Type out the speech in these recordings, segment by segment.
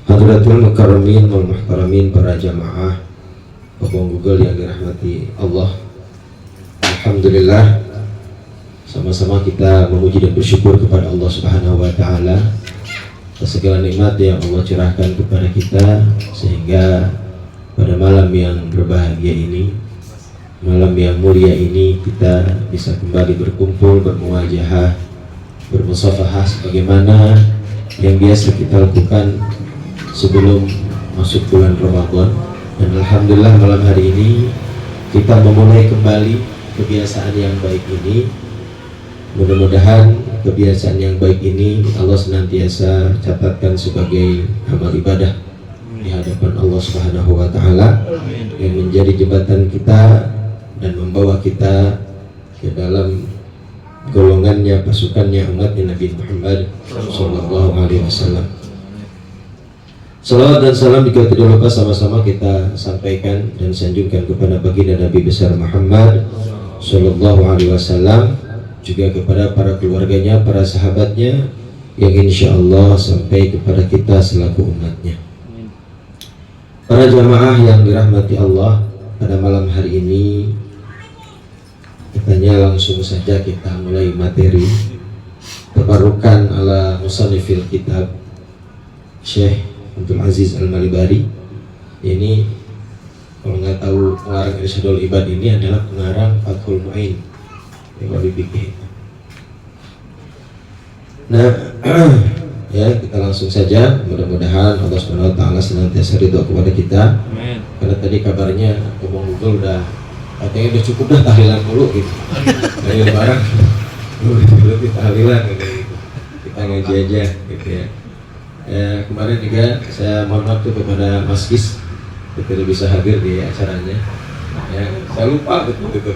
Hadratul mukarramin wal muhtaramin, para jamaah Pokong Google yang dirahmati Allah. Alhamdulillah, sama-sama kita memuji dan bersyukur kepada Allah Subhanahu wa taala atas segala nikmat yang Allah curahkan kepada kita, sehingga pada malam yang berbahagia ini, malam yang mulia ini, kita bisa kembali berkumpul, bermuwajahah, bermusafahah sebagaimana yang biasa kita lakukan sebelum masuk bulan Ramadan. Dan alhamdulillah malam hari ini kita memulai kembali kebiasaan yang baik ini. Mudah-mudahan kebiasaan yang baik ini Allah senantiasa catatkan sebagai amal ibadah di hadapan Allah Subhanahu wa taala, yang menjadi jembatan kita dan membawa kita ke dalam golongannya, pasukannya, umatnya Nabi Muhammad sallallahu alaihi wasallam. Salawat dan salam juga tidak lupa sama-sama kita sampaikan dan sanjungkan kepada baginda Nabi besar Muhammad sallallahu alaihi wasallam, juga kepada para keluarganya, para sahabatnya, yang insya Allah sampai kepada kita selaku umatnya. Para jamaah yang dirahmati Allah, pada malam hari ini katanya langsung saja kita mulai materi tabarukan ala musannifil kitab Syekh Abdul Aziz Al-Malibari. Ini kalau nggak tahu, pengarang Irsyadul Ibad ini adalah pengarang Fathul Mu'in yang lebih fikih. Nah, ya kita langsung saja. Mudah-mudahan Allah Subhanahu wa taala senantiasa ridho kepada kita. Amin. Karena tadi kabarnya Pokong Google udah katanya udah cukup dah tahlilan dulu gitu. Dari lebaran lebih tahlilan gitu. Kita ngaji aja gitu ya. Kemarin juga saya mohon maaf tuh kepada Mas Kis, tidak bisa hadir di acaranya. Ya, saya lupa gitu.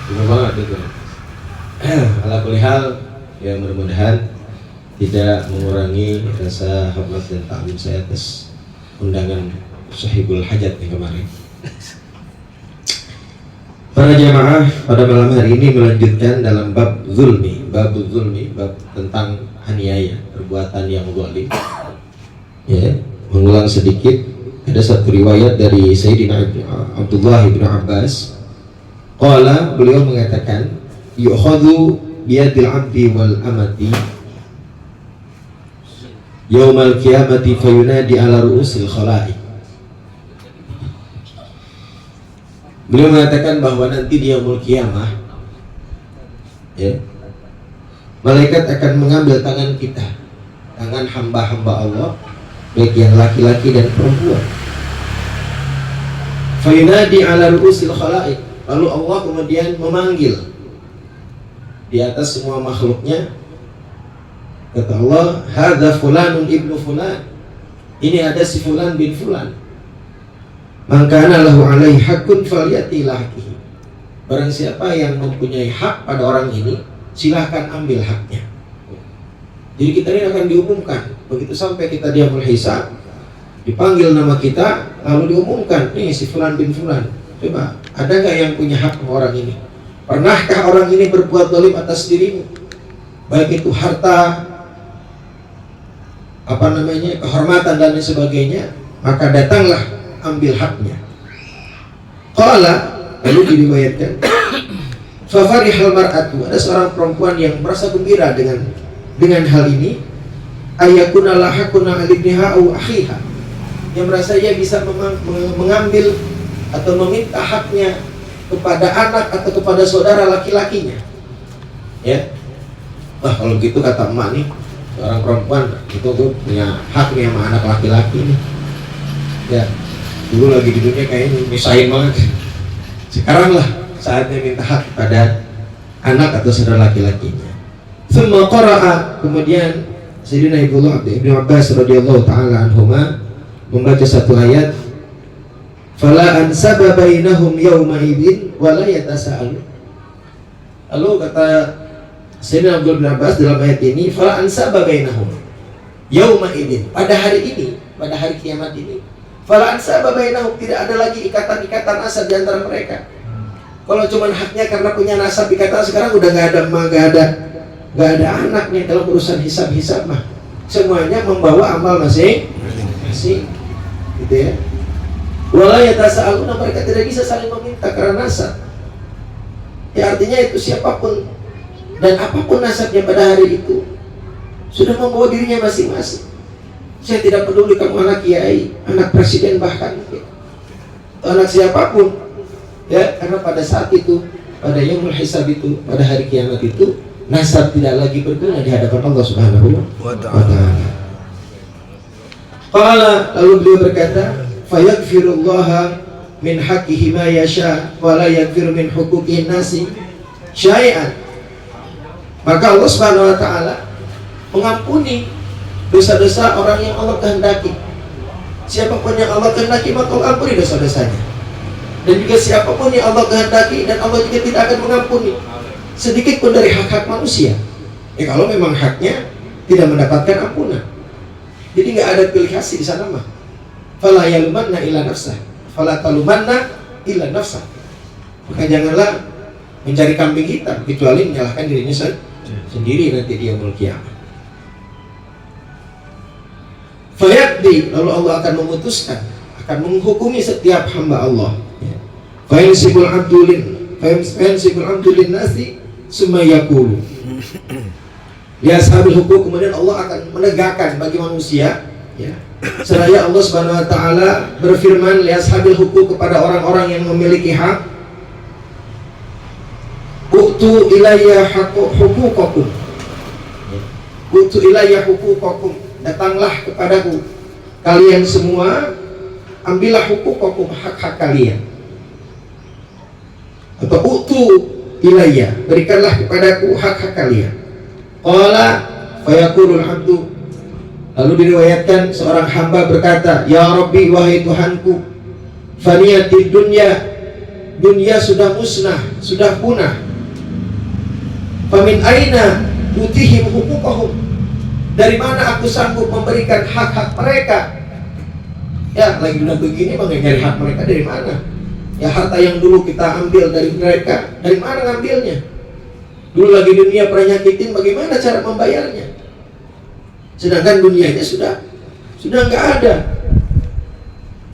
Benar banget itu. Ala kulli hal, ya mudah-mudahan tidak mengurangi rasa hormat dan taklim saya atas undangan Sahibul Hajat yang kemarin. Para jamaah, pada malam hari ini melanjutkan dalam bab zulmi, bab tentang aniaya, perbuatan yang zalim. Ya, mengulang sedikit, ada satu riwayat dari Sayyidina Abdullah bin Abbas. Qala, beliau mengatakan, yu'khadhu biyadil abdi wal amati yaumal qiyamati fayunadi ala ru'usil khala'iq. Beliau mengatakan bahwa nanti di yaumul qiyamah, ya, malaikat akan mengambil tangan kita, tangan hamba-hamba Allah, baik yang laki-laki dan perempuan. Fayunadi ala ru'usil khala'iq. Lalu Allah kemudian memanggil di atas semua makhluknya. Kata Allah, hadza fulanun ibnu fulan. Ini ada si fulan bin fulan. Man kana lahu alaihi haqqun falyati lahqihi. Barang siapa yang mempunyai hak pada orang ini, silahkan ambil haknya. Jadi kita ini akan diumumkan. Begitu sampai kita di yaumul hisab, dipanggil nama kita, lalu diumumkan, nih si fulan bin fulan. Coba, ada nggak yang punya hak sama orang ini? Pernahkah orang ini berbuat zalim atas dirimu? Baik itu harta, kehormatan dan lain sebagainya, maka datanglah ambil haknya. Qala, lalu diriwayatkan, fa farihal mar'atu, ada seorang perempuan yang merasa gembira dengan hal ini, ayakuna lahakuna alibniha au akhiha, yang merasa ia bisa mengambil atau meminta haknya kepada anak atau kepada saudara laki-lakinya. Ya, wah kalau gitu kata emak nih, seorang perempuan itu tuh punya hak nih sama anak laki-laki nih. Ya, dulu lagi di dunia kayaknya misahin banget. Sekarang lah saatnya minta hak kepada anak atau saudara laki-lakinya. Semua qara'a, kemudian Sayyidina Ibnu Abbas radhiyallahu taala anhuma membaca satu ayat, fala ansaba bainahum yawma idzin wala yatasaalu. Lalu kata Sayyidina Abdullah bin Abbas dalam ayat ini, fala ansaba bainahum yawma idzin, pada hari ini, pada hari kiamat ini, fala ansaba bainahum, tidak ada lagi ikatan-ikatan nasab di antara mereka. Kalau cuma haknya karena punya nasab ikatan, sekarang udah nggak ada emak, nggak ada anak nih. Dalam urusan hisab mah semuanya membawa amal masing-masing. asing, gitu ya. Wala yatasaaluna, mereka tidak bisa saling meminta karena nasab. Ya artinya itu siapapun dan apapun nasabnya pada hari itu sudah membawa dirinya masing-masing. Saya tidak peduli kamu anak kiai, anak presiden bahkan, ya, anak siapapun, ya, karena pada saat itu, pada yaumul hisab itu, pada hari kiamat itu, nasab tidak lagi berguna di hadapan Allah Subhanahu wa Ta'ala. Qala, lalu beliau berkata, fayaghfirullaha min haqqihi ma yasha wa la yaghfiru min huquqin nasi syai'an. Maka Allah Subhanahu wa Ta'ala mengampuni dosa-dosa orang yang Allah kehendaki. Siapapun yang Allah kehendaki, maka Allah ampuni dosa-dosanya. Dan juga siapapun yang Allah kehendaki, dan Allah juga tidak akan mengampuni sedikit pun dari hak-hak manusia. Ya kalau memang haknya tidak mendapatkan ampunan. Jadi nggak ada pilih kasih di sana mah. Fala yalumanna illa nafsah, fala talumanna illa nafsah. Maka janganlah mencari kambing hitam kecuali menyalahkan dirinya sendiri nanti di yaumul qiyamah. Fayaqdi, lalu Allah akan memutuskan, akan menghukumi setiap hamba Allah. Fayansibul abdulin nasi summa yaqulu. Ya ashabil huquq, kemudian Allah akan menegakkan bagi manusia, ya. Seraya Allah Subhanahu wa Ta'ala berfirman li ashabil huquq, kepada orang-orang yang memiliki hak, utu ilayya huquqakum. Utu ilayya huquqakum, datanglah kepadaku kalian semua, ambillah huquqakum, hak-hak kalian. Atau utu ilayya, berikanlah kepadaku hak-hak kalian. Qala fayaqulul abdu, lalu diriwayatkan seorang hamba berkata, ya Rabbi, wahai Tuhanku, faniyatid dunya, dunia sudah musnah, sudah punah. Famin aina utihim huquqahum, dari mana aku sanggup memberikan hak-hak mereka? Ya lagi dunia begini, mengenai hak mereka dari mana? Ya harta yang dulu kita ambil dari mereka, dari mana ngambilnya? Dulu lagi dunia pernah nyakitin, bagaimana cara membayarnya? Sedangkan dunianya sudah nggak ada.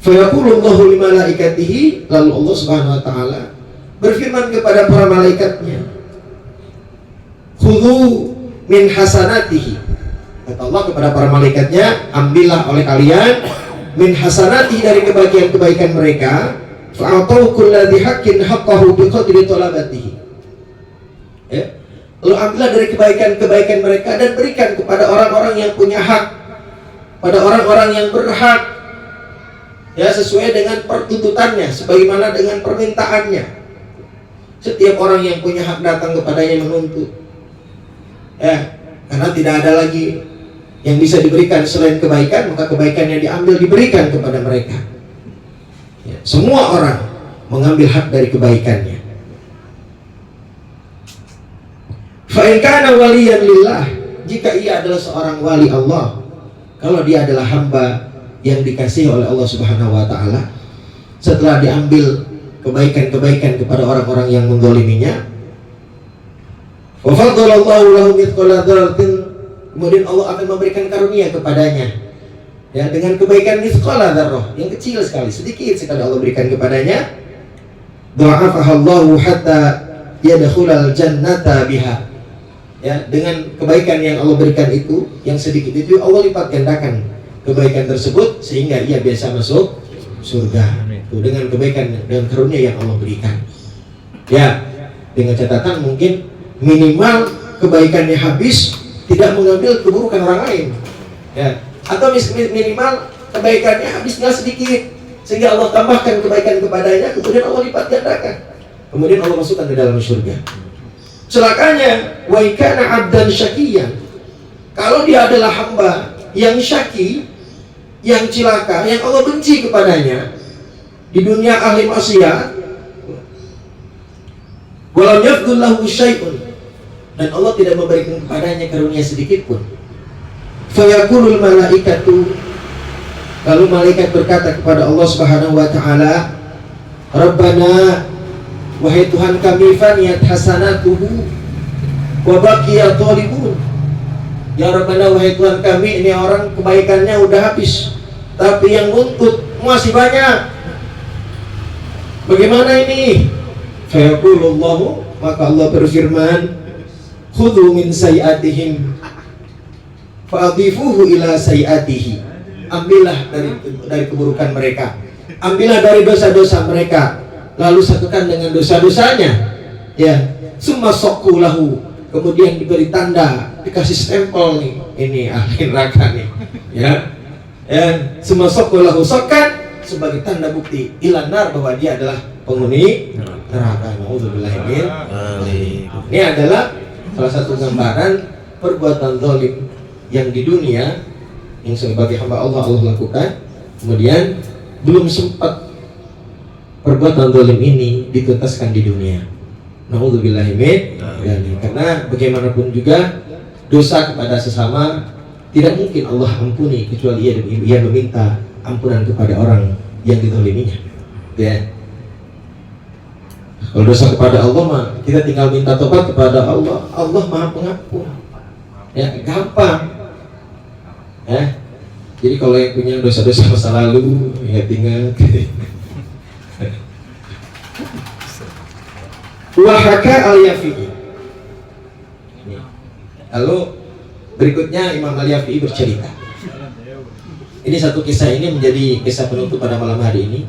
Fayaqulullahu limalaikatihi, lalu Allah Subhanahu wa Ta'ala berfirman kepada para malaikatnya, khudhu min hasanatihi, kata Allah kepada para malaikatnya, ambillah oleh kalian min hasanatihi, dari kebaikan-kebaikan mereka, fa'atau kulladhi haqqin haqqahu biqadri talabatihi. Ya. Lalu ambillah dari kebaikan-kebaikan mereka dan berikan kepada orang-orang yang punya hak, pada orang-orang yang berhak, ya, sesuai dengan pertuntutannya, sebagaimana dengan permintaannya. Setiap orang yang punya hak datang kepadanya menuntut, ya, karena tidak ada lagi yang bisa diberikan selain kebaikan, maka kebaikan yang diambil diberikan kepada mereka. Ya, semua orang mengambil hak dari kebaikannya. Fa'in kana waliyan lillah, jika ia adalah seorang wali Allah, kalau dia adalah hamba yang dikasihi oleh Allah Subhanahu wa Ta'ala, setelah diambil kebaikan-kebaikan kepada orang-orang yang menzaliminya, wa faddalallahu lahu mithqala dzarratin, kemudian Allah akan memberikan karunia kepadanya, ya, dengan kebaikan mithqala dzarrah, yang kecil sekali, sedikit sekali Allah berikan kepadanya, dha'afahallahu hatta yadkhulal jannata biha. Ya, dengan kebaikan yang Allah berikan itu, yang sedikit itu, Allah lipat gandakan kebaikan tersebut sehingga ia biasa masuk surga. Itu dengan kebaikan dan karunia yang Allah berikan. Ya, dengan catatan mungkin minimal kebaikannya habis, tidak mengambil keburukan orang lain. Ya, atau minimal kebaikannya habis tinggal sedikit sehingga Allah tambahkan kebaikan kepadanya, kemudian Allah lipat gandakan. Kemudian Allah masukkan ke dalam surga. Celakanya, wa kana 'abdan syaqiyan, kalau dia adalah hamba yang syaki, yang cilaka, yang Allah benci kepadanya di dunia, ahli maksiat, walam yafdul lahu syai'un, dan Allah tidak memberikan kepadanya karunia sedikit pun. Fayaqulul malaikatu, lalu malaikat berkata kepada Allah Subhanahu wa Ta'ala, Rabbana, wahai Tuhan kami, faniyat hasanatuhu wa baqiya talibun. Ya Rabbana, wahai Tuhan kami, ini orang kebaikannya udah habis, tapi yang nuntut masih banyak. Bagaimana ini? Fayaqulullahu, maka Allah berfirman, khudhu min sayiatihim fa'adhifuhu ila sayiatihi. Ambillah dari keburukan mereka, ambillah dari dosa-dosa mereka, lalu satukan dengan dosa-dosanya. Ya, summa sokulahu, kemudian diberi tanda, dikasih stempel nih, ini ahli neraka nih. Ya, summa sokulahu, sokan sebagai tanda bukti ilanar bahwa dia adalah penghuni neraka. Ini adalah salah satu gambaran perbuatan zalim yang di dunia yang sebagai hamba Allah lakukan, kemudian belum sempat perbuatan zalim ini dituntaskan di dunia. Nauzubillahimin. Karena bagaimanapun juga dosa kepada sesama tidak mungkin Allah ampuni kecuali ia meminta ampunan kepada orang yang dizaliminya. Ya. Kalau dosa kepada Allah mah kita tinggal minta tobat kepada Allah. Allah Maha Pengampun. Ya, gampang. Ya. Jadi kalau yang punya dosa-dosa masa lalu, ya tinggal. Wahaka al-Yafi'i. Lalu berikutnya Imam al-Yafi'i bercerita. Ini satu kisah ini menjadi kisah penutup pada malam hari ini.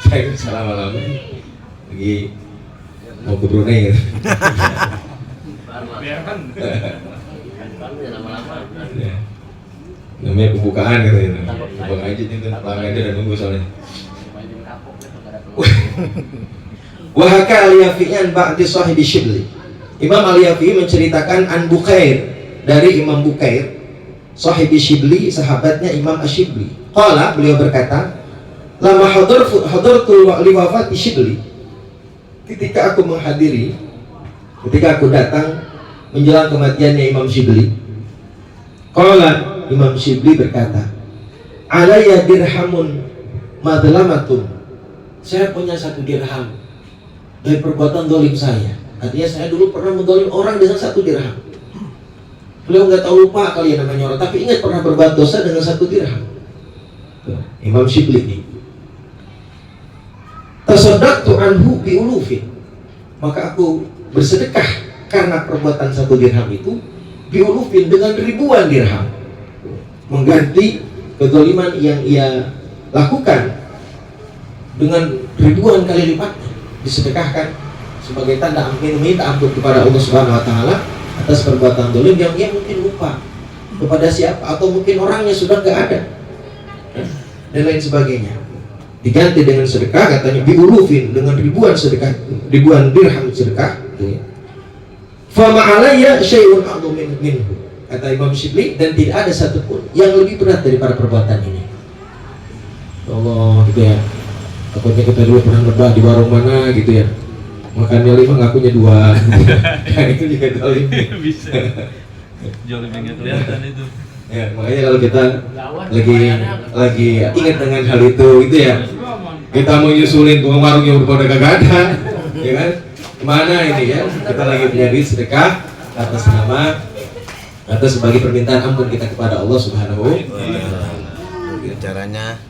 Saya salah malam lagi mau ke Brunei. Namanya pembukaan katanya. Bang Ajit itu pelanggan dia dan nunggu soalnya. Wahaka al-Yafi'i an ba'di sahibi Shibli. Imam al-Yafi'i menceritakan an Bukair, dari Imam Bukair, sahibi Shibli, sahabatnya Imam Ash-Shibli. Qala, beliau berkata, lama hadartu li wafati Shibli, ketika aku datang menjelang kematiannya Imam Shibli. Qala, Imam Shibli berkata, alayya dirhamun madlamatun, saya punya 1 dirham dari perbuatan dolim saya. Artinya saya dulu pernah mendolim orang dengan 1 dirham. Beliau nggak tahu, lupa kali ya namanya orang, tapi ingat pernah berbuat dosa dengan 1 dirham. Imam Shibli ini. Tasaddaqtu anhu bi ulufin, maka aku bersedekah karena perbuatan 1 dirham itu, bi ulufin, dengan ribuan dirham, mengganti kezaliman yang ia lakukan dengan ribuan kali lipat, disedekahkan sebagai tanda minta ampun kepada Allah Subhanahu wa taala atas perbuatan zalim yang ia mungkin lupa kepada siapa, atau mungkin orangnya sudah nggak ada, dan lain sebagainya. Diganti dengan sedekah, katanya biulufin, dengan ribuan sedekah, ribuan dirham sedekah. Fa ma'alayya syai'un a'dhu minhu, kata Imam Shibli, dan tidak ada satupun yang lebih berat daripada perbuatan ini. Allah, gitu ya. Takutnya kita dulu pernah lebah di warung mana gitu ya, makannya 5 ngakunya 2. Nah, itu juga zalim. Bisa. Jauh lebih nggak kelihatan itu. Ya, makanya kalau kita lagi ingat dengan hal itu, gitu ya. Kita mau nyusulin tukang warung yang udah pada kagak ada, ya kan? Kemana ini ya? Kita lagi punya duit sedekah atas sebagai permintaan ampun kita kepada Allah Subhanahu wa taala. Caranya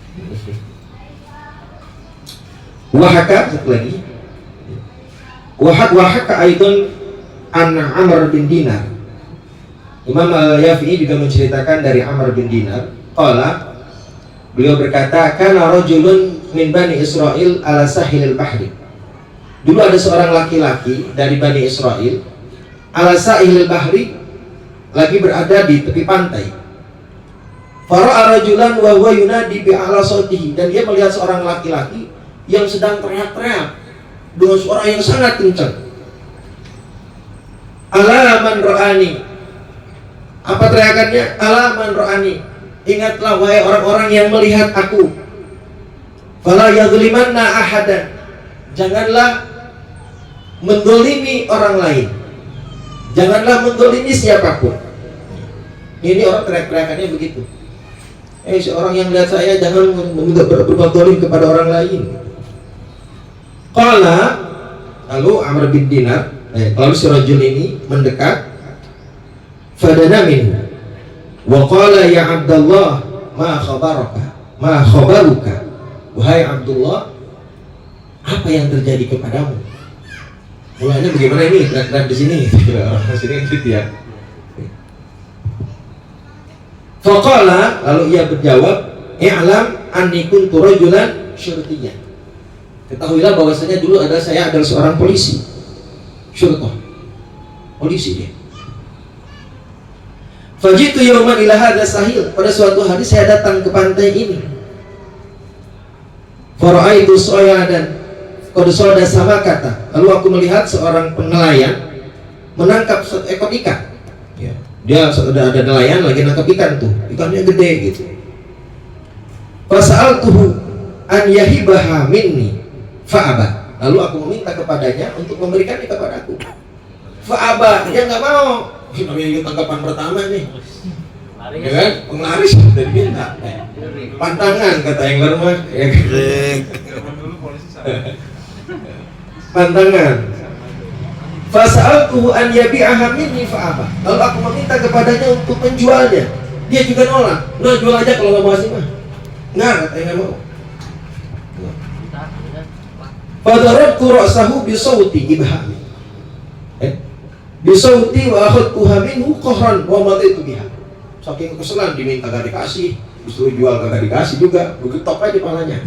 Wahaka, satu lagi. Wahaka aidun an Amr bin Dinar. Imam al-Yafi'i juga menceritakan dari Amr bin Dinar. Qala, beliau berkata, kana rajulun min Bani Israil ala sahilil bahri. Dulu ada seorang laki-laki dari Bani Israil ala sahilil bahri, lagi berada di tepi pantai. Fara'a rajulan wa huwa yunadi bi a'la sautihi, dan dia melihat seorang laki-laki yang sedang teriak-teriak dengan suara yang sangat kencang. Ala man ra'ani. Apa teriakannya? Ala man ra'ani. Ingatlah wahai orang-orang yang melihat aku. Fala yadhlimanna ahadan. Janganlah mendolimi orang lain. Janganlah mendolimi siapapun. Ini orang teriak-teriakannya begitu. Seorang yang lihat saya jangan berbuat dolim kepada orang lain. Qala, lalu Amr bin Dinar, lalu si rajul ini mendekat, fadana minhu wa qala ya Abdullah ma khabaruka, wahai Abdullah, apa yang terjadi kepadamu? Mulanya bagaimana ini? Gerak-gerak di sini. Orang sini gitu ya. Faqala, lalu ia berjawab, i'lam anni kuntu rajulan syurtiyyan. Ketahuilah bahwasanya dulu saya adalah seorang polisi. Syurtah. Polisi dia. Fajitu yawman ila hadha sahil. Pada suatu hari saya datang ke pantai ini. Fara'aitu soyadan qad sada samakata. Lalu aku melihat seorang penelayan menangkap satu ekor ikan. Ya. Dia sudah ada nelayan lagi nangkap ikan tuh. Ikannya gede gitu. Fasa'altuhu an yahibaha minni fa'aba. Lalu aku meminta kepadanya untuk memberikannya kepadaku. Fa'aba, dia nggak mau. Namanya tangkapan pertama nih, ya kan? Penglaris dari minta. Pantangan kata yang baru mah. Ya kan? Pantangan. Fasa'altuhu an yabi'aha minni fa'aba. Lalu aku meminta kepadanya untuk menjualnya. Dia juga nolak. Nah, jual aja kalau nggak mau kasih mah. Nggak, katanya nggak mau. Fadarabtu ra'sahu bisawti ibhami. Bisawti wa akhadtuha minhu qahran wa madaitu biha. Saking keselan diminta gak dikasih, disuruh jual gak dikasih juga, begitu aja palanya.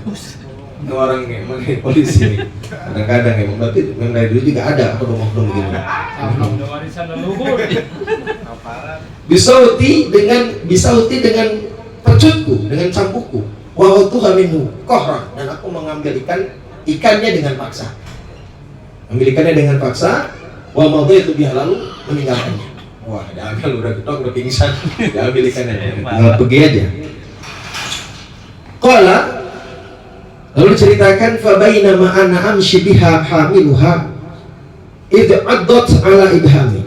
Ini orang emang polisi nih. Kadang-kadang emang berarti memang dari dulu juga ada oknum-oknum begini. Bisauti dengan percutku, dengan cambukku. Wa akhadtuha minhu qahran, dan aku mengambil ikannya dengan paksa. Ambil ikannya dengan paksa. Wa madaitu biha, lalu meninggalkannya. Wah, diambil udah gedok, udah pingsan. Diambil ikannya, tinggal pergi aja. Qala, lalu ceritakan fa bainama ana amshi biha hamiluha id addat ala ibhami.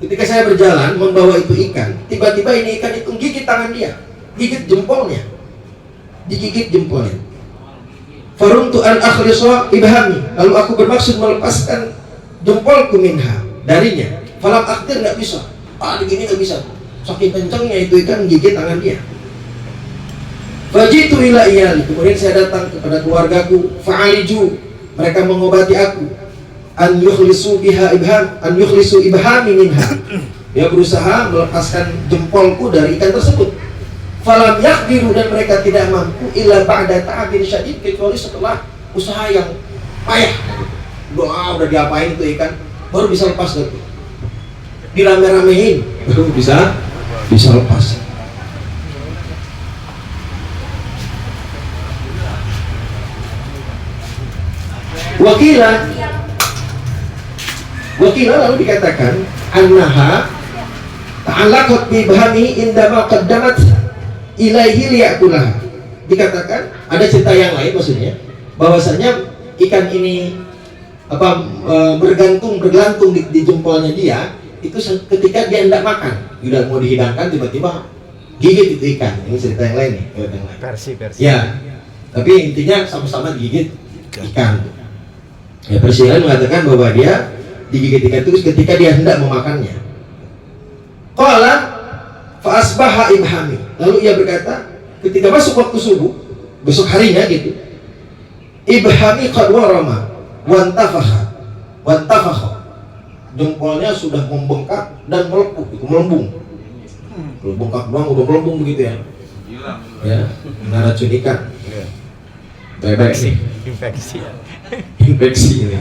Ketika saya berjalan membawa itu ikan, tiba-tiba ini ikan itu gigit tangan dia, gigit jempolnya. Digigit jempolnya. Faruntu an akhlisa ibhami, lalu aku bermaksud melepaskan jempolku minha darinya. Falam aktir, nggak bisa. Gini nggak bisa. Saking kencangnya itu ikan gigit tangan dia. Fajitu ila iyali, kemudian saya datang kepada keluargaku. Fa'aliju, mereka mengobati aku. An yukhlisu ibhami minha. Dia berusaha melepaskan jempolku dari ikan tersebut. Falam yakdiru, dan mereka tidak mampu illa ba'da ta'abin syadid, kecuali setelah usaha yang payah. Doa udah diapain itu ikan, baru bisa lepas gitu. Dirame-ramein baru bisa lepas. Wakila lalu dikatakan annaha ta'allaqat bi bahmi indama qaddamat ilaihi liya'kulah. Dikatakan ada cerita yang lain, maksudnya bahwasanya ikan ini bergelantung di jempolnya dia itu ketika dia hendak makan, udah mau dihidangkan tiba-tiba gigit itu ikan. Ini cerita yang lain nih, versi. Ya, tapi intinya sama-sama gigit ikan. Ya, versi lain mengatakan bahwa dia digigit ikan itu ketika dia hendak memakannya. Qala fa asbaha ibhami, lalu ia berkata ketika masuk waktu subuh besok harinya gitu, ibhami qad warama wantafakha, jempolnya sudah membengkak dan melepuh, itu melembung. Kalau bengkak doang udah melembung begitu ya. Ya, kena racun ikan. Baik nih. Infeksi ini.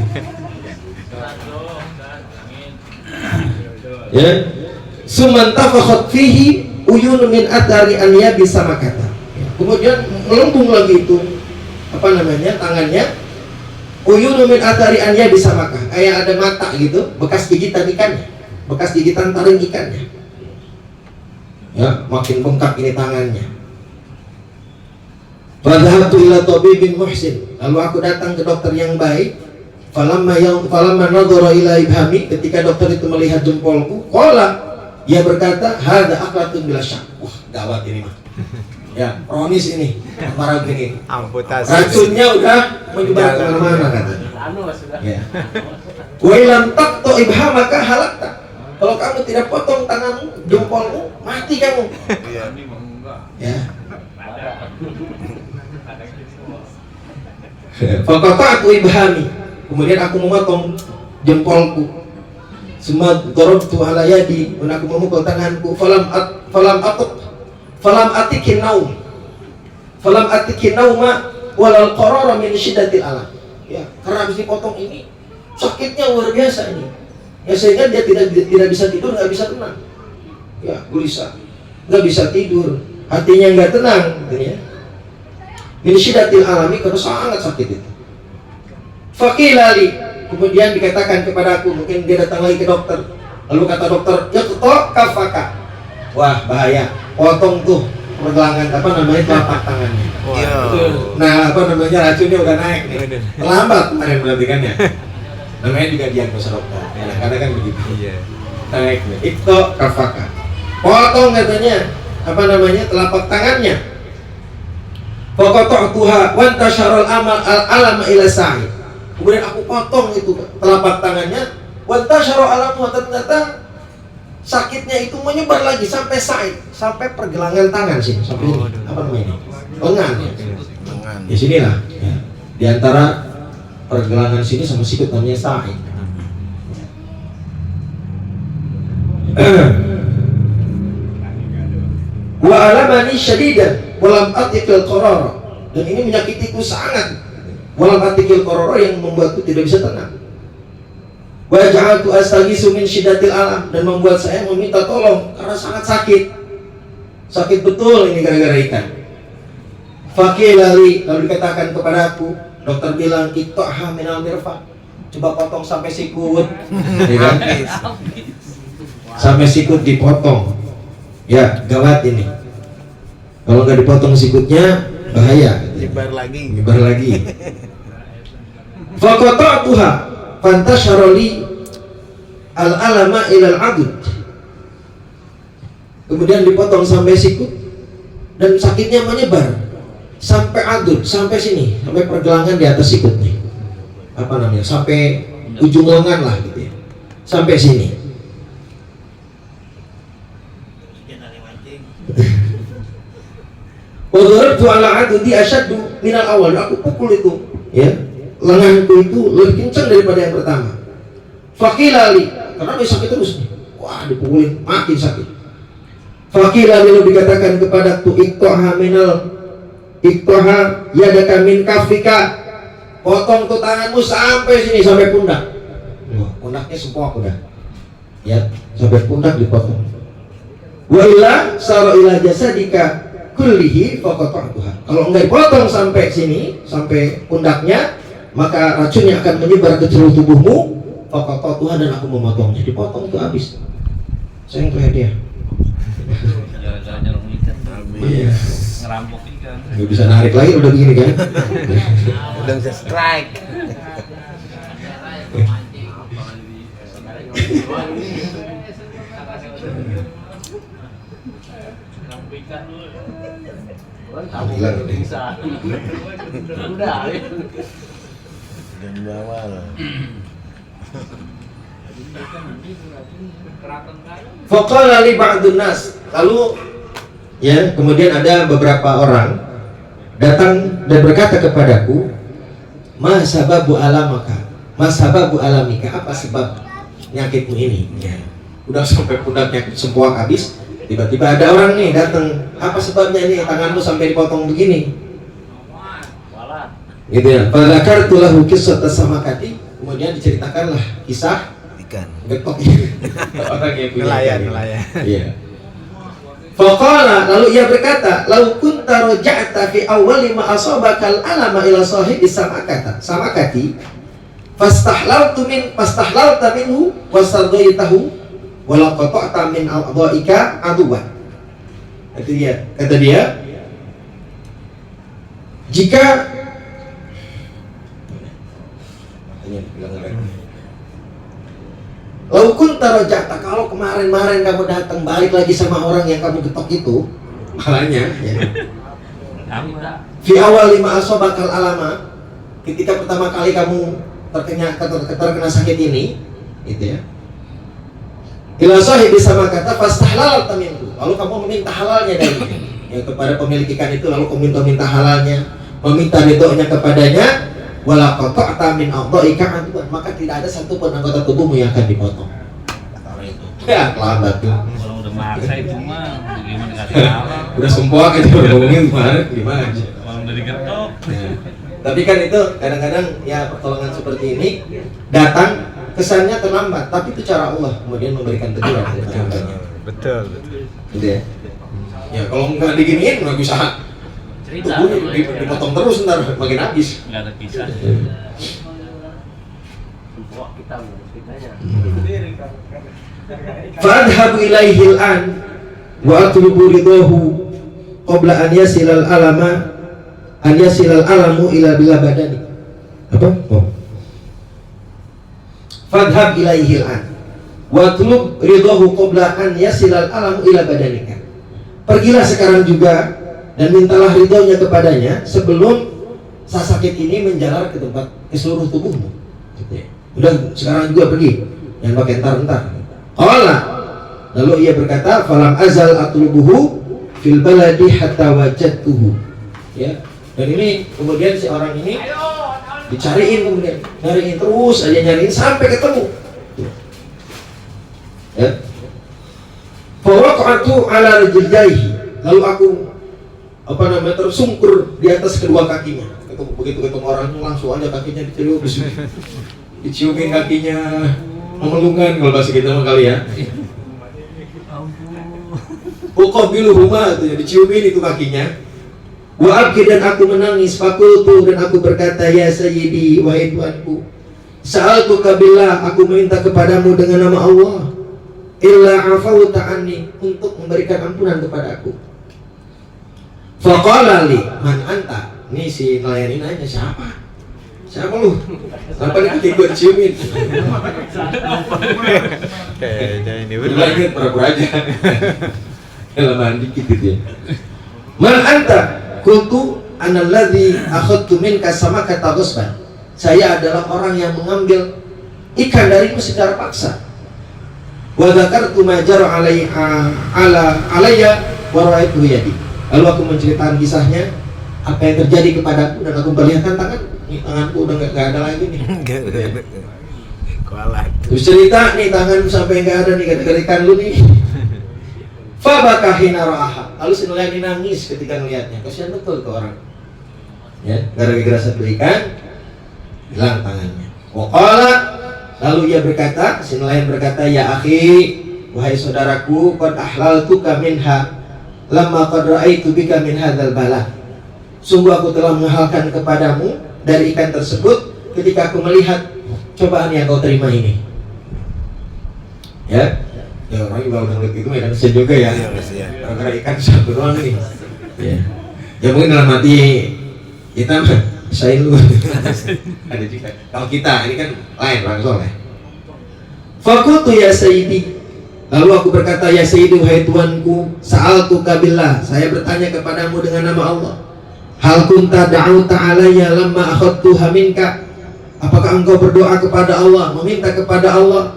Ya, sumantafakhat fihi uyun min athari an yabisa makata. Kemudian melembung lagi itu tangannya. Uyunu min athari anya bisa makan, kayak ada mata gitu, bekas gigitan ikannya, bekas gigitan taring ikannya. Ya, makin bengkak ini tangannya. Fadhahabtu ila tabibin muhsin, lalu aku datang ke dokter yang baik. Falamma nadhara ila ibhami, ketika dokter itu melihat jempolku, qala, dia berkata, hadza aqlatun bila syak. Wah, gawat ini mah. Ya, kronis ini, parah gini. Amputasi. Racunnya udah menyebar kemana-mana katanya. Ya. Wa ilam taqtu ibhamaka halakta. Kalau kamu tidak potong tanganmu, jempolmu, mati kamu. Ya. Faqata'tu ibhami. Kemudian aku memotong jempolku. Summa darabtu ala yadi, dan aku memukul tanganku. Falam atikin nauma walal qarara min syiddatil alam. Ya, karena habis dipotong ini sakitnya luar biasa ini. Ya, sehingga dia tidak bisa tidur, nggak bisa tenang. Ya, gelisah, nggak bisa tidur, hatinya nggak tenang, gitu ya. Min syiddatil alami, karena sangat sakit itu. Faqilali, kemudian dikatakan kepadaku, mungkin dia datang lagi ke dokter. Lalu kata dokter, yaqta kafaka. Wah, bahaya, potong tuh pergelangan telapak tangannya. Nah, racunnya udah naik nih. Terlambat kemarin berarti kan ya. Namanya juga diagnosa dokter. Ya, karena kan begitu. Naik nih. Itu kafaka. Potong katanya telapak tangannya. Faqata'tuha wa antasharal alama ila sa'i. Kemudian aku potong itu telapak tangannya. Wa antasharal alamu, ternyata sakitnya itu menyebar lagi sampai sa'i, sampai pergelangan tangan sih, sampai ini. Lengan ya. Di sinilah ya. Di antara pergelangan sini sama sikut namanya sa'i. Wa alamani syadidan walam atikil qarara, dan ini menyakitiku sangat. Walam atikil qarara, yang membuatku tidak bisa tenang. Wa ja'altu astaghisu min syiddatil alam, dan membuat saya meminta tolong karena sangat sakit. Sakit betul ini gara-gara ikan. Faqilali, lalu dikatakan kepadaku, dokter bilang, iqta'ha minal mirfaq. Coba potong sampai sikut. Ya kan? Sampai sikut dipotong. Ya, gawat ini. Kalau nggak dipotong sikutnya bahaya. Nyebar lagi. Faqata'tuha fantasharali al-alama ilal adud. Kemudian dipotong sampai sikut dan sakitnya menyebar sampai adud, sampai sini, sampai pergelangan di atas sikut nih. Sampai ujung lengan lah gitu ya. Sampai sini. Wadarabtu ala adudi asyaddu minal awal. Aku pukul itu, ya. Lenganku itu lebih kencang daripada yang pertama. Faqilali, karena dia sakit terus nih. Wah, dipukulin makin sakit. Faqilali, lalu dikatakan kepadaku, iqtaha yadaka min kafika. Potong tuh tanganmu sampai sini, sampai pundak. Pundaknya semua udah. Ya, sampai pundak dipotong. Wa illa sara ila jasadika kullihi faqata'tuha. Kalau enggak dipotong sampai sini, sampai pundaknya, maka racunnya akan menyebar ke seluruh tubuhmu. Faqata'tuha, dan aku memotongnya. Dipotong itu habis. Saya ngelihat dia. Nyarung ikan. Iya. Ngerampok ikan. Nggak bisa narik lagi, udah begini kan. Udah bisa strike. Hilang ini. Udah. Dan bawah. Faqala li ba'dun nas. Lalu ya, kemudian ada beberapa orang datang dan berkata kepadaku, ma sababu alamaka, ma sababu alamika, apa sebab penyakitmu ini? Ya. Udah sampai pundaknya semua habis, tiba-tiba ada orang nih datang, apa sebabnya nih tanganmu sampai dipotong begini? Gitu ya. Fadzakartu lahu qissata samakati, kemudian diceritakanlah kisah Ikan. getok orang yang punya Nelayan. Iya. Faqala, lalu ia berkata, lau kunta raja'ta fi awwali ma asabakal alama ila sahibi samakati fastahlalta minhu wasardaitahu wala qata'ta min a'dha'ika aduwan. Kata dia, jika lau kunta raja'ta, kalau kemarin kamu datang balik lagi sama orang yang kamu getok itu, malahnya ya. Fi awal lima asobakal alama, ketika pertama kali kamu terkena sakit ini, gitu ya. ila sahibi sama kata fastahlalal taminku, lalu kamu meminta halalnya darinya, ya kepada pemilik ikan itu, lalu kamu minta halalnya, meminta ridhonya kepadanya, wala qata'ta min a'dha'ika adwan, maka tidak ada satupun anggota tubuhmu yang akan dipotong. Kata orang itu. Ya, kelabat tuh. Kalau udah maksa itu mah gimana dikasih halal. Udah sempoak aja ngomongin gimana aja. Kalau udah digetok. Ya. Tapi kan itu kadang-kadang ya pertolongan seperti ini datang kesannya terlambat, tapi itu cara Allah kemudian memberikan teguran kepada hambanya. Betul. Gitu ya. Ya kalau nggak diginiin nggak bisa. Cerita. Dipotong terus ntar makin habis. Nggak ada kisah. Fadhabu ilaihi al-an wa atlubu ridahu qabla an yasilal alama an yasilal alamu ila bila badani. Apa? Oh. Fadhab ilaihi al-an wa atlub ridahu qabla an yasilal alamu ila badanika. Pergilah sekarang juga dan mintalah ridhonya kepadanya sebelum sakit ini menjalar ke seluruh tubuhmu. Gitu ya. Udah sekarang juga pergi, jangan pakai entar-entar. Qala, lalu ia berkata, falam azal atlubuhu fil baladi hatta wajadtuhu. Ya, dan ini kemudian si orang ini dicariin, kemudian nyariin terus aja, nyariin sampai ketemu. Ya. Fawaqa'tu ala rijlaihi, lalu aku tersungkur di atas kedua kakinya. Begitu ketemu orangnya langsung aja kakinya diciumin kakinya, memelungan kalau bahasa kita mah kali ya. Uqabiluhuma, itu diciumin itu kakinya. Wa abki, dan aku menangis. Fakultu, dan aku berkata, ya sayyidi, wahai tuanku, sa'altuka billah, aku meminta kepadamu dengan nama Allah, illa afawta anni, untuk memberikan ampunan kepadaku. Faqala li man anta, ini si nelayan ini nanya, siapa lu? Kenapa dia gue ciumin? Kayaknya ini Udah inget pura-pura aja. Lama dikit gitu ya. Man anta, kuntu analladzi akhadtu minka samakata ghasban. Saya adalah orang yang mengambil ikan darimu secara paksa. Wa dzakartu ma jara alayya wa ra'aytu yadi. Lalu aku menceritakan kisahnya, apa yang terjadi kepadaku, dan aku memperlihatkan tanganku udah nggak ada lagi nih. Terus cerita nih, tangan sampai nggak ada nih, gara-gara ikan lu nih. Fabakahina ra'aha, lalu si nelayan ini nangis ketika melihatnya. Kasihan betul ke orang. Ya, gara-gara satu ikan hilang tangannya. Waqala, lalu ia berkata, si nelayan berkata, ya akhi, wahai saudaraku, qad ahlaltuka minha lamma qad ra'aitu bika min hadzal bala. Sungguh aku telah menghalalkan kepadamu dari ikan tersebut ketika aku melihat cobaan yang kau terima ini. Ya, ya orang juga udah ngeliat itu ya, kasihan juga ya. Gara-gara ikan satu doang nih. Ya, ya mungkin dalam hati kita sain lu. Ada juga. Kalau kita ini kan lain orang soleh. Fakultu ya sayyidi, lalu aku berkata, ya sayyidi, wahai tuanku, sa'altuka billah, saya bertanya kepadamu dengan nama Allah. Hal kunta da'uta alayya lamma akhadtuha minka, apakah engkau berdoa kepada Allah, meminta kepada Allah,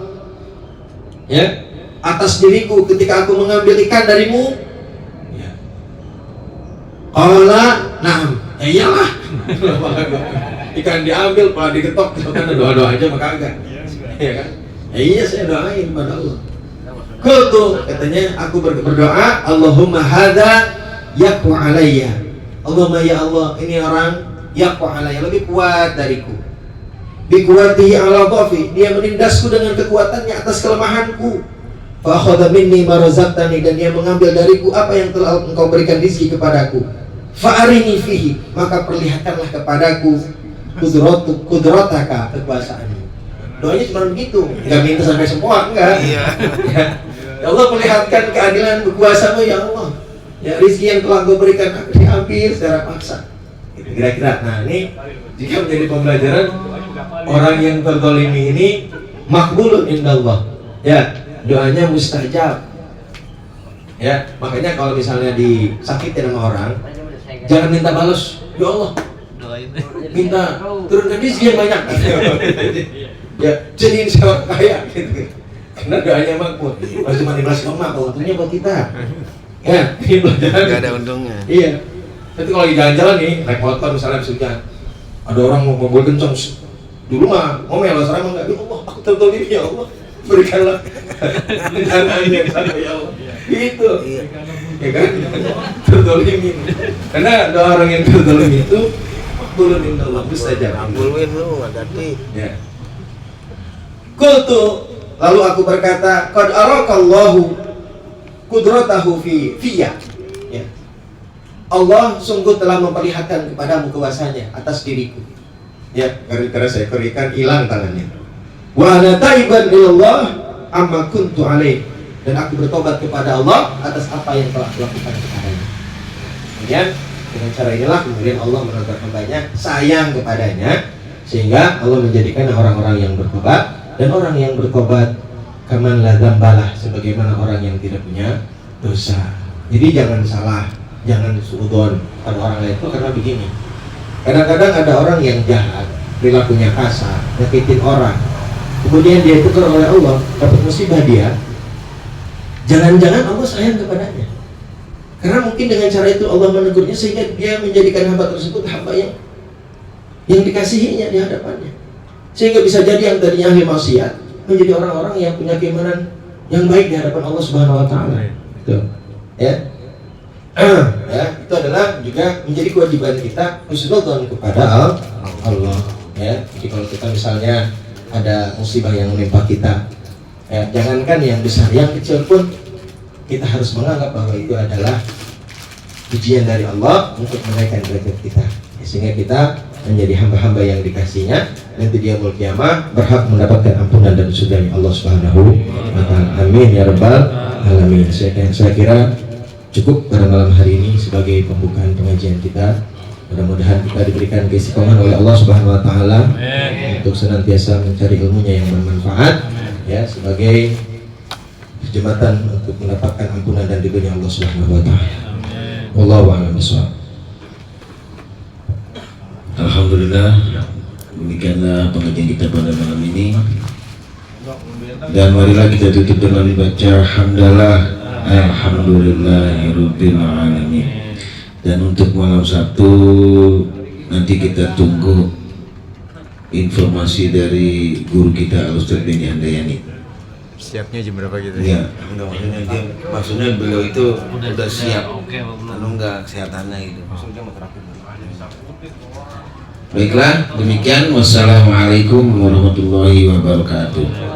ya, atas diriku ketika aku mengambil ikan darimu? Ya. Qala na'am, ya iyalah. Ikan diambil, malah digetok, kan doa-doa aja maka enggak. Ya kan? Ya iya, saya doain kepada Allah. Kultu, katanya aku berdoa, Allahumma hadza yaqu alayya. Allahumma ya Allah, ini orang yaqu alayya, lebih kuat dariku. Bi quwwatihi ala dhafi, dia menindasku dengan kekuatannya atas kelemahanku. Fa akhadha minni ma razaqtani, dan dia mengambil dariku apa yang telah engkau berikan rezeki kepadaku. Fa arini fihi, maka perlihatkanlah kepadaku kudrataka, kekuasaanmu. Doanya cuma begitu, enggak minta sampai semua, enggak. Ya. Ya Allah, perlihatkan keadilan berkuasamu ya Allah. Ya, rezeki yang telah Kau berikan aku diambil secara paksa. Gitu, kira-kira. Nah, ini jika menjadi pembelajaran, orang yang terzalimi ini makbulun indallah. Ya, doanya mustajab. Ya, makanya kalau misalnya disakitin sama orang, jangan minta balas. Ya Allah, minta turunkan rezeki yang banyak. Ya, jadiin saya kaya gitu. karena doanya makbul. Kalau cuma dikasih emak, untungnya buat kita. Ya, ini pelajaran. Gak ada untungnya. Iya. Tapi kalau lagi jalan-jalan nih, naik motor misalnya habis hujan, ada orang mau mobil kencang, dulu mah ngomel, sekarang mah nggak. Ya Allah, aku tertolong ya Allah, berikanlah rencananya di sana ya Allah. Gitu. Ya kan? Tertolimin. Karena ada orang yang tertolong itu makbulun indallah mustajab. Makbulin lu, hati. Ya. Qultu, lalu aku berkata, qad arakallahu qudratahu fiyya. Ya. Allah sungguh telah memperlihatkan kepadamu kuasanya atas diriku. Ya, gara-gara saya kerikan hilang tangannya. Wa ana taiban ilallah amma kuntu alaih. Dan aku bertobat kepada Allah atas apa yang telah kulakukan kepadanya. Kemudian dengan cara inilah kemudian Allah menegur hambanya sayang kepadanya, sehingga Allah menjadikan orang-orang yang bertobat, dan orang yang bertobat kaman la dzambalah, sebagaimana orang yang tidak punya dosa. Jadi jangan salah, jangan suudzon pada orang lain itu, karena begini. Kadang-kadang ada orang yang jahat, perilakunya kasar, nyakitin orang. Kemudian dia ditegur oleh Allah, dapat musibah dia. Jangan-jangan Allah sayang kepadanya. Karena mungkin dengan cara itu Allah menegurnya sehingga dia menjadikan hamba tersebut hamba yang dikasihinya di hadapannya. Sehingga bisa jadi yang tadinya ahli maksiat menjadi orang-orang yang punya keimanan yang baik di hadapan Allah Subhanahu wa taala. Gitu. Ya. Ya, itu adalah juga menjadi kewajiban kita husnudzon kepada Allah. Ya. Jadi kalau kita misalnya ada musibah yang menimpa kita, ya, jangankan yang besar, yang kecil pun kita harus menganggap bahwa itu adalah ujian dari Allah untuk menaikkan derajat kita, ya, sehingga kita menjadi hamba-hamba yang dikasihnya, nanti di yaumul qiyamah berhak mendapatkan ampunan dan surga Allah Subhanahu wa taala. Amin ya rabbal alamin. Saya kira cukup pada malam hari ini sebagai pembukaan pengajian kita. Mudah-mudahan kita diberikan keistiqomahan oleh Allah Subhanahu wa taala untuk senantiasa mencari ilmunya yang bermanfaat, ya, sebagai jembatan untuk mendapatkan ampunan dan ridhonya Allah Subhanahu wa taala. Wallahu a'lam bishawab. Alhamdulillah, demikianlah pengajian kita pada malam ini. Dan marilah kita tutup dengan baca hamdalah alhamdulillahirabbil alamin. Dan untuk malam Sabtu nanti kita tunggu informasi dari guru kita Al-Ustaz Beni Handayani. Siapnya jam berapa gitu? Iya, enggak maksudnya dia, maksudnya beliau itu udah siap, Oke, lalu enggak kesehatannya gitu. Baiklah, demikian. Wassalamualaikum warahmatullahi wabarakatuh.